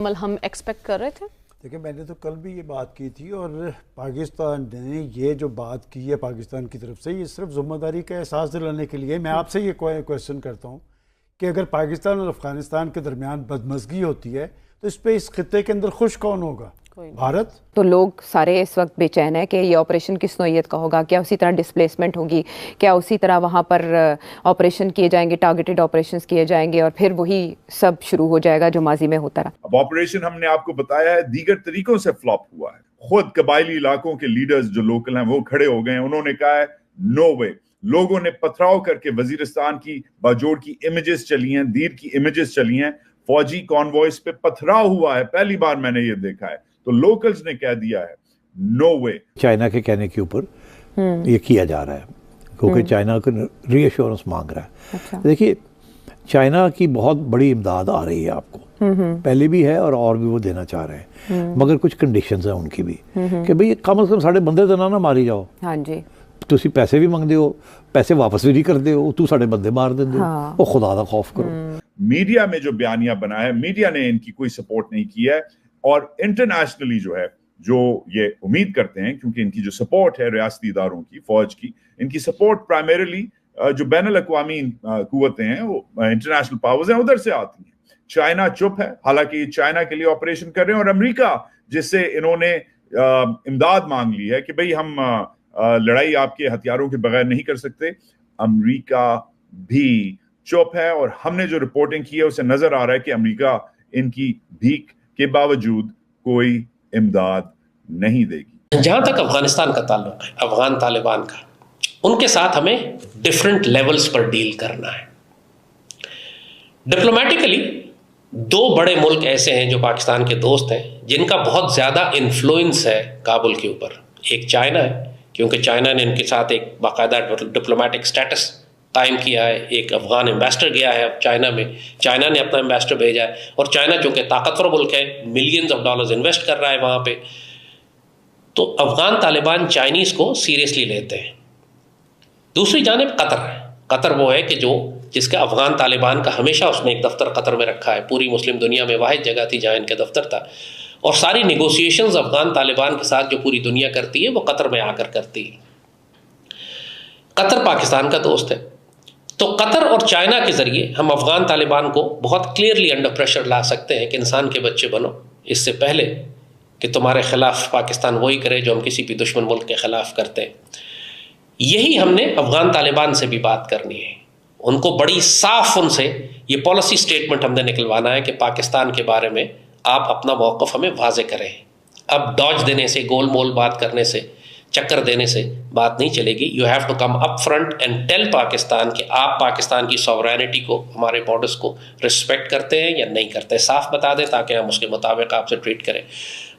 हम एक्सपेक्ट कर रहे थे। देखिए, मैंने तो कल भी ये बात की थी और पाकिस्तान ने ये जो बात की है पाकिस्तान की तरफ से, ये सिर्फ ज़िम्मेदारी का एहसास दिलाने के लिए। मैं आपसे ये क्वेश्चन करता हूँ कि अगर पाकिस्तान और अफगानिस्तान के दरमियान बदमज़गी होती है तो इस पे इस खित्ते के अंदर खुश कौन होगा? भारत। तो लोग सारे इस वक्त बेचैन है कि ये ऑपरेशन किस नौइयत का होगा, क्या उसी तरह डिस्प्लेसमेंट होगी, क्या उसी तरह वहाँ पर ऑपरेशन किए जाएंगे, टारगेटेड ऑपरेशंस किए जाएंगे और फिर वही सब शुरू हो जाएगा जो माजी में होता रहा। अब ऑपरेशन हमने आपको बताया है दीगर तरीकों से फ्लॉप हुआ है। खुद कबायली इलाकों के लीडर्स जो लोकल हैं वो खड़े हो गए हैं, उन्होंने कहा है नो वे। लोगों ने पथराव करके वजीरिस्तान की बाजोड़ की इमेजेस चली हैं, दीर की इमेजेस चली हैं, फौजी कॉन्वॉयज पे पथराव हुआ है, पहली बार मैंने ये देखा है। तो लोकल्स ने कह दिया है नो वे। चाइना के कहने के ऊपर ये किया जा रहा है क्योंकि चाइना को रीअश्योरेंस मांग रहा है। अच्छा। देखिए, चाइना की बहुत बड़ी इमदाद आ रही है आपको, पहले भी है और भी वो देना चाह रहे हैं, मगर कुछ कंडीशंस हैं उनकी भी कि भाई कम से कम साढ़े बंदे तो ना मारी जाओ। हाँ जी। तुसी पैसे भी मंगते हो, पैसे वापस भी नहीं करते हो, तू साढ़े बंदे मार देते हो। हाँ। वो खुदा दा खौफ करो। मीडिया में जो बयानिया बना है, मीडिया ने इनकी कोई सपोर्ट नहीं की है और इंटरनेशनली जो है, जो ये उम्मीद करते हैं, क्योंकि इनकी जो सपोर्ट है रियासती इदारों की, फौज की, इनकी सपोर्ट प्राइमरीली जो बैनुल अक़वामी कुव्वतें हैं, वो इंटरनेशनल पावर्स हैं, उधर से आती हैं। चाइना चुप है, हालांकि चाइना के लिए ऑपरेशन कर रहे हैं, और अमेरिका जिससे इन्होंने इमदाद मांग ली है कि भाई हम लड़ाई आपके हथियारों के बगैर नहीं कर सकते, अमेरिका भी चुप है। और हमने जो रिपोर्टिंग की है उससे नजर आ रहा है कि अमेरिका इनकी भीख के बावजूद कोई इमदाद नहीं देगी। जहां तक अफगानिस्तान का ताल्लुक है, अफगान तालिबान का, उनके साथ हमें डिफरेंट लेवल्स पर डील करना है। डिप्लोमेटिकली दो बड़े मुल्क ऐसे हैं जो पाकिस्तान के दोस्त हैं, जिनका बहुत ज़्यादा इन्फ्लुएंस है काबुल के ऊपर। एक चाइना है, क्योंकि चाइना ने इनके साथ एक बाकायदा डिप्लोमेटिक स्टेटस कायम किया है। एक अफगान एम्बेसडर गया है अब चाइना में, चाइना ने अपना एम्बेसडर भेजा है, और चाइना चूंकि ताकतवर मुल्क है, मिलियंस ऑफ डॉलर्स इन्वेस्ट कर रहा है वहाँ पे, तो अफगान तालिबान चाइनीज़ को सीरियसली लेते हैं। दूसरी जानिब कतर है। कतर वो है कि जिसका अफगान तालिबान का हमेशा उसने एक दफ्तर कतर में रखा है, पूरी मुस्लिम दुनिया में वाहिद जगह थी जहाँ इनका दफ्तर था, और सारी नेगोशिएशंस अफगान तालिबान के साथ जो पूरी दुनिया करती है वो कतर में आकर करती है। कतर पाकिस्तान का दोस्त है, तो कतर और चाइना के ज़रिए हम अफ़गान तालिबान को बहुत क्लियरली अंडर प्रेशर ला सकते हैं कि इंसान के बच्चे बनो, इससे पहले कि तुम्हारे ख़िलाफ़ पाकिस्तान वही करे जो हम किसी भी दुश्मन मुल्क के ख़िलाफ़ करते हैं। यही हमने अफ़गान तालिबान से भी बात करनी है। उनको बड़ी साफ उनसे ये पॉलिसी स्टेटमेंट हमने निकलवाना है कि पाकिस्तान के बारे में आप अपना मौक़िफ़ हमें वाज़े करें। अब डॉज देने से, गोल मोल बात करने से, चक्कर देने से बात नहीं चलेगी। You have to come up front and tell Pakistan कि आप पाकिस्तान की सॉवरेनिटी को, हमारे बॉर्डर्स को रिस्पेक्ट करते हैं या नहीं करते, साफ बता दें ताकि हम उसके मुताबिक आपसे ट्रीट करें।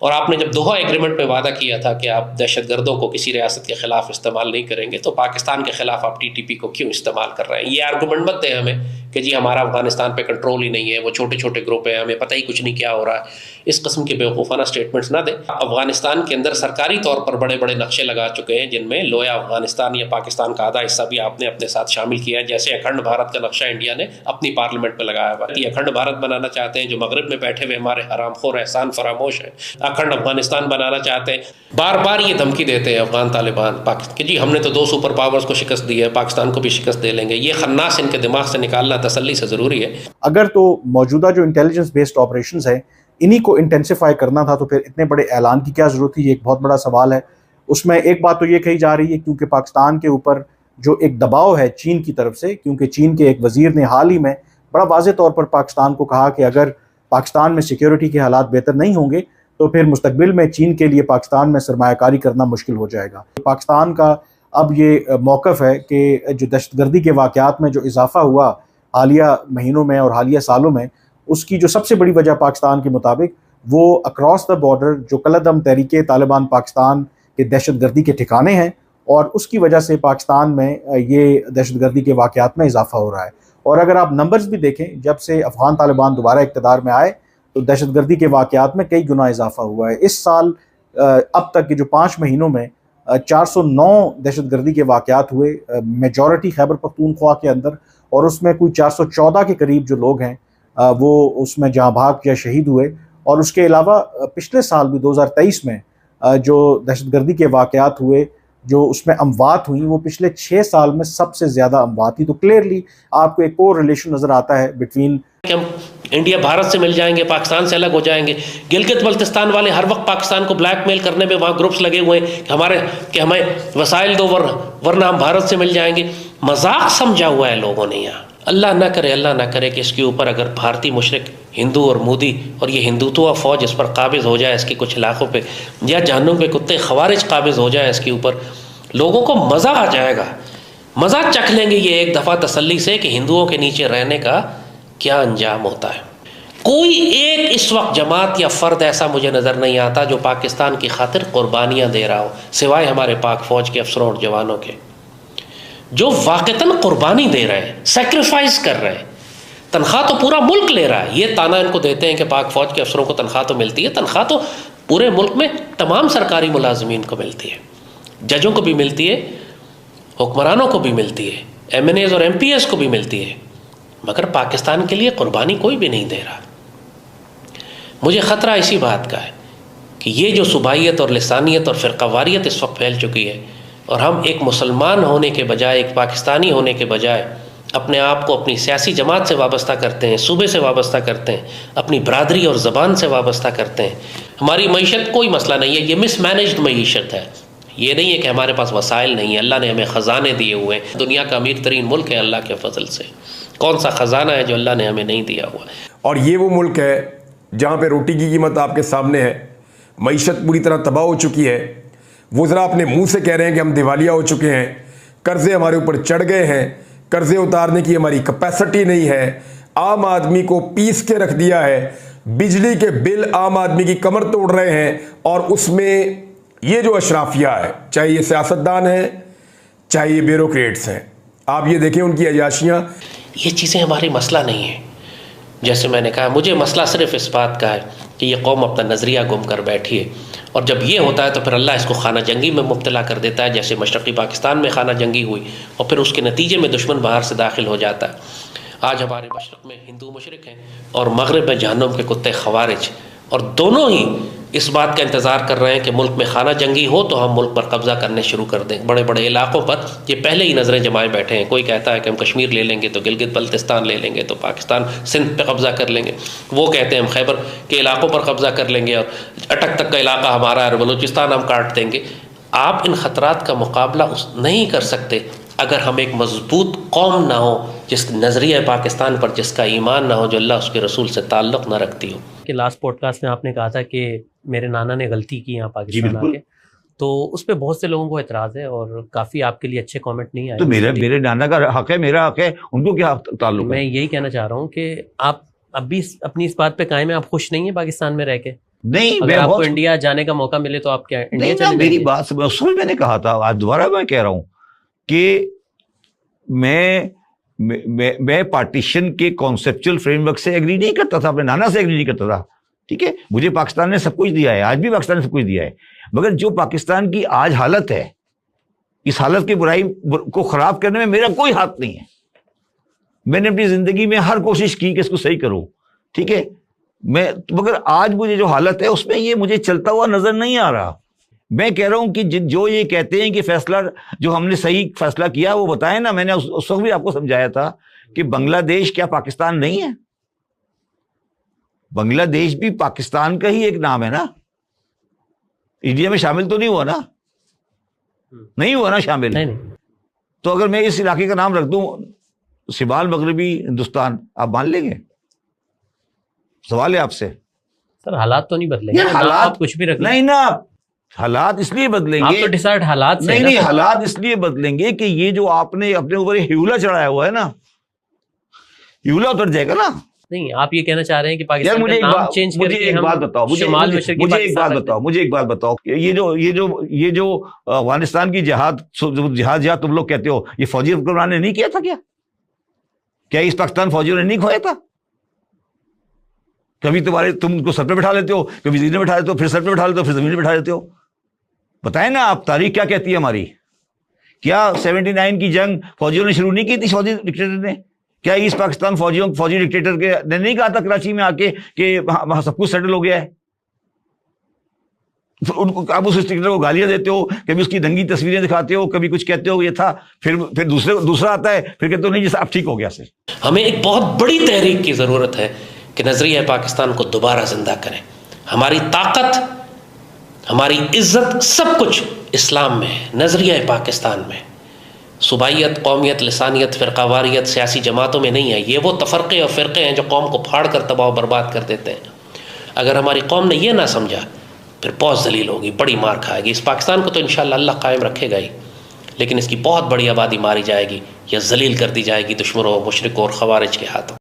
और आपने जब दोहा एग्रीमेंट में वादा किया था कि आप दहशतगर्दों को किसी रियासत के ख़िलाफ़ इस्तेमाल नहीं करेंगे, तो पाकिस्तान के ख़िलाफ़ आप TTP को क्यों इस्तेमाल कर रहे हैं? ये आर्गूमेंट मत दें हमें कि जी हमारा अफगानिस्तान पे कंट्रोल ही नहीं है, वो छोटे छोटे ग्रुप हैं, हमें पता ही कुछ नहीं क्या हो रहा है। इस किस्म के बेवकूफ़ाना स्टेटमेंट्स ना दें। अफगानिस्तान के अंदर सरकारी तौर पर बड़े बड़े नक्शे लगा चुके हैं, जिनमें लोया अफगानिस्तान या पाकिस्तान का आधा हिस्सा भी आपने अपने साथ शामिल किया है। जैसे अखंड भारत का नक्शा इंडिया ने अपनी पार्लियामेंट में लगाया हुआ है। अखंड भारत बनाना चाहते हैं जो मगरब में बैठे हुए हमारे हरामखोर एहसान फरामोश हैं, अखंड अफगानिस्तान बनाना चाहते हैं। बार बार ये धमकी देते हैं अफगान तालिबान पाकिस्तान कि जी हमने तो 2 सुपर पावर्स को शिकस्त दी है, पाकिस्तान को भी शिकस्त दे लेंगे। ये खन्नास इनके दिमाग से निकालना तसल्ली से ज़रूरी है। अगर तो मौजूदा जो इंटेलिजेंस बेस्ड ऑपरेशंस हैं इन्हीं को इंटेंसिफाई करना था, तो फिर इतने बड़े ऐलान की क्या ज़रूरत थी? ये एक बहुत बड़ा सवाल है। उसमें एक बात तो ये कही जा रही है क्योंकि पाकिस्तान के ऊपर जो एक दबाव है चीन की तरफ से, क्योंकि चीन के एक वज़ीर ने हाल ही में बड़ा वाज़ेह तौर पर पाकिस्तान को कहा कि अगर पाकिस्तान में सिक्योरिटी के हालात बेहतर नहीं होंगे तो फिर मुस्तकबिल में चीन के लिए पाकिस्तान में सरमायाकारी करना मुश्किल हो जाएगा। पाकिस्तान का अब ये मौक़िफ़ है कि जो दहशतगर्दी के वाक़यात में जो इजाफ़ा हुआ हालिया महीनों में और हालिया सालों में, उसकी जो सबसे बड़ी वजह पाकिस्तान के मुताबिक वो अक्रॉस द बॉर्डर जो कलदम तहरीके तालिबान पाकिस्तान के दहशतगर्दी के ठिकाने हैं, और उसकी वजह से पाकिस्तान में ये दहशतगर्दी के वाक़यात में इजाफ़ा हो रहा है। और अगर आप नंबर्स भी देखें, जब से अफ़गान तालिबान दोबारा इक़्तिदार में आए तो दहशतगर्दी के वाक़यात में कई गुना इजाफ़ा हुआ है। इस साल अब तक के जो 5 महीनों में 409 दहशतगर्दी के वाक़यात हुए, मेजॉरिटी खैबर पख्तूनख्वा के अंदर, और उसमें कोई 414 के करीब जो लोग हैं वो उसमें जहाँ भाग या शहीद हुए। और उसके अलावा पिछले साल भी 2023 में जो दहशतगर्दी के वाक़यात हुए, जो उसमें अमवात हुई, वो पिछले 6 साल में सबसे ज़्यादा अमवात थी। तो क्लियरली आपको एक और रिलेशन नज़र आता है बिटवीन कि हम इंडिया भारत से मिल जाएंगे, पाकिस्तान से अलग हो जाएंगे। गिलगित बल्तिस्तान वाले हर वक्त पाकिस्तान को ब्लैकमेल करने में वहाँ ग्रुप्स लगे हुए हैं कि हमें वसाइल दो वरना हम भारत से मिल जाएंगे। मजाक समझा हुआ है लोगों ने यहाँ। अल्लाह ना करे कि इसके ऊपर अगर भारतीय मुशरिक हिंदू और मोदी और ये हिंदुत्व फौज इस पर काबिज हो जाए इसके कुछ इलाकों पे, या जहन्नुम के कुत्ते खवारिज काबिज हो जाए इसके ऊपर, लोगों को मज़ा आ जाएगा, मज़ा चख लेंगे ये एक दफ़ा तसल्ली से कि हिंदुओं के नीचे रहने का क्या अंजाम होता है। कोई एक इस वक्त जमात या फ़र्द ऐसा मुझे नज़र नहीं आता जो पाकिस्तान की खातिर कुर्बानियाँ दे रहा हो, सिवाय हमारे पाक फ़ौज के अफसरों और जवानों के, जो वाक़तन कुर्बानी दे रहे हैं, सेक्रीफाइस कर रहे हैं। तनख्वाह तो पूरा मुल्क ले रहा है। ये ताना इनको देते हैं कि पाक फ़ौज के अफसरों को तनख्वाह तो मिलती है, तनख्वाह तो पूरे मुल्क में तमाम सरकारी मुलाजमीन को मिलती है, जजों को भी मिलती है, हुक्मरानों को भी मिलती है, MNAs और MPs को भी मिलती है, मगर पाकिस्तान के लिए कुर्बानी कोई भी नहीं दे रहा। मुझे ख़तरा इसी बात का है कि ये जो सुबाइयत और लिसानियत और फ़िरक़ावारियत इस वक्त फैल चुकी है, और हम एक मुसलमान होने के बजाय, एक पाकिस्तानी होने के बजाय अपने आप को अपनी सियासी जमात से वाबस्ता करते हैं, सूबे से वाबस्ता करते हैं, अपनी बरादरी और ज़बान से वाबस्ता करते हैं। हमारी मईशत कोई मसला नहीं है, ये मिसमैनेज्ड मईशत है। ये नहीं है कि हमारे पास वसाइल नहीं है, अल्लाह ने हमें ख़जाने दिए हुए हैं। दुनिया का अमीर तरीन मुल्क है अल्लाह के फजल से। कौन सा ख़जाना है जो अल्लाह ने हमें नहीं दिया हुआ? और ये वो मुल्क है जहाँ पे रोटी की कीमत आपके सामने है, मईशत पूरी तरह तबाह हो चुकी है। वज़रा अपने मुंह से कह रहे हैं कि हम दिवालिया हो चुके हैं, कर्ज़े हमारे ऊपर चढ़ गए हैं, कर्ज़े उतारने की हमारी कैपेसिटी नहीं है, आम आदमी को पीस के रख दिया है, बिजली के बिल आम आदमी की कमर तोड़ रहे हैं। और उसमें ये जो अशराफिया है, चाहे ये सियासतदान हैं, चाहे ये ब्यूरोक्रेट्स हैं, आप ये देखें उनकी अयाशियाँ। ये चीज़ें हमारी मसला नहीं है। जैसे मैंने कहा, मुझे मसला सिर्फ इस बात का है कि ये कौम अपना नज़रिया गुम कर बैठी है, और जब ये होता है तो फिर अल्लाह इसको खाना जंगी में मुब्तला कर देता है, जैसे मशरक़ी पाकिस्तान में खाना जंगी हुई और फिर उसके नतीजे में दुश्मन बाहर से दाखिल हो जाता है। आज हमारे मशरक़ में हिंदू मुशरिक हैं और मगरिब में जहन्नुम के कुत्ते खवारिज, और दोनों ही इस बात का इंतज़ार कर रहे हैं कि मुल्क में खाना जंगी हो तो हम मुल्क पर कब्ज़ा करने शुरू कर दें। बड़े बड़े इलाकों पर ये पहले ही नज़रें जमाए बैठे हैं। कोई कहता है कि हम कश्मीर ले लेंगे तो गिलगित बल्तिस्तान ले लेंगे, तो पाकिस्तान सिंध पे कब्ज़ा कर लेंगे। वो कहते हैं हम खैबर के इलाकों पर कब्ज़ा कर लेंगे और अटक तक का इलाका हमारा है और बलूचिस्तान हम काट देंगे। आप इन ख़तरात का मुकाबला नहीं कर सकते अगर हम एक मजबूत कौम ना हो, जिसका नज़रिया पाकिस्तान पर, जिसका ईमान ना हो, जो अल्लाह उसके रसूल से ताल्लुक़ ना रखती हो। कि लास्ट पॉडकास्ट में आपने कहा था कि मेरे नाना ने गलती की यहाँ पाकिस्तान आके, तो उस पर बहुत से लोगों को एतराज़ है और काफ़ी आपके लिए अच्छे कमेंट नहीं आए। तो मेरे नाना का हक है, मेरा हक है, उनको क्या ताल्लुक है? मैं यही कहना चाह रहा हूँ कि आप अब भी अपनी इस बात पे कायम है, आप खुश नहीं है पाकिस्तान में रह के? नहीं, अगर आपको इंडिया जाने का मौका मिले तो आप क्या इंडिया चले? मेरी बात उसमें मैंने कहा था, आज दोबारा मैं कह रहा हूँ कि मैं पार्टीशन के कॉन्सेप्चुअल फ्रेमवर्क से एग्री नहीं करता था, अपने नाना से एग्री नहीं करता था। ठीक है, मुझे पाकिस्तान ने सब कुछ दिया है, आज भी पाकिस्तान ने सब कुछ दिया है, मगर जो पाकिस्तान की आज हालत है, इस हालत की बुराई को खराब करने में मेरा कोई हाथ नहीं है। मैंने अपनी जिंदगी में हर कोशिश की कि इसको सही करूं, ठीक है, मगर आज मुझे जो हालत है उसमें ये मुझे चलता हुआ नजर नहीं आ रहा। मैं कह रहा हूं कि जो ये कहते हैं कि फैसला जो हमने सही फैसला किया वो बताएं ना। मैंने उस वक्त भी आपको समझाया था कि बांग्लादेश क्या पाकिस्तान नहीं है? बांग्लादेश भी पाकिस्तान का ही एक नाम है ना, इंडिया में शामिल तो नहीं हुआ ना, नहीं हुआ ना शामिल। नहीं। तो अगर मैं इस इलाके का नाम रख दूं शिमाल मगरबी हिंदुस्तान, आप मान लेंगे? सवाल है आपसे। सर हालात तो नहीं बदलेंगे, हालात आप कुछ भी रख नहीं ना, हालात इसलिए बदलेंगे, आप तो डिसाइड हालात से नहीं, हालात इसलिए बदलेंगे कि ये जो आपने अपने ऊपर ह्यूला चढ़ाया हुआ है ना, ह्यूला उतर जाएगा ना। नहीं, आप ये कहना चाह रहे हैं कि पाकिस्तान मुझे का नाम चेंज करके एक बात बताओ, मुझे एक बात बताओ, ये जो अफगानिस्तान की जिहाद तुम लोग कहते हो, ये फौजी हुक्मरान ने नहीं किया था क्या इस पाकिस्तान फौजियों ने नहीं खोया था? कभी तुम उनको सर पे बैठा लेते हो, कभी जमीन में बैठा लेते हो, फिर सर पे बैठा लेते हो, फिर जमीन में बैठा लेते हो। बताएं ना आप, तारीख क्या कहती है हमारी? क्या 79 की जंग फौजियों ने शुरू नहीं की थी? फौजी डिक्टेटर ने क्या ईस्ट पाकिस्तान फौजी डिक्टेटर के ने नहीं कहा था कराची में आके कि वहां सब कुछ सेटल हो गया है? तो उनको आप उस डिक्टेटर को गालियां देते हो, कभी उसकी दंगी तस्वीरें दिखाते हो, कभी कुछ कहते हो ये था, फिर दूसरा आता है, फिर कहते हो नहीं जी अब ठीक हो गया सर। हमें एक बहुत बड़ी तहरीक की ज़रूरत है कि नज़रिया पाकिस्तान को दोबारा जिंदा करें। हमारी ताकत, हमारी इज्जत, सब कुछ इस्लाम में है, नज़रिया पाकिस्तान में। सुबाइयत, कौमियत, लिसानियत, फ़िरक़ावारियत सियासी जमातों में नहीं है। ये वो तफ़रक़े और फ़िरक़े हैं जो कौम को फाड़ कर तबाह बर्बाद कर देते हैं। अगर हमारी कौम ने ये ना समझा फिर बहुत जलील होगी, बड़ी मार खाएगी। इस पाकिस्तान को तो इंशाअल्लाह अल्लाह कायम रखेगा ही, लेकिन इसकी बहुत बड़ी आबादी मारी जाएगी या जलील कर दी जाएगी दुश्मनों, मुशरिकों और ख़वारिज के हाथों।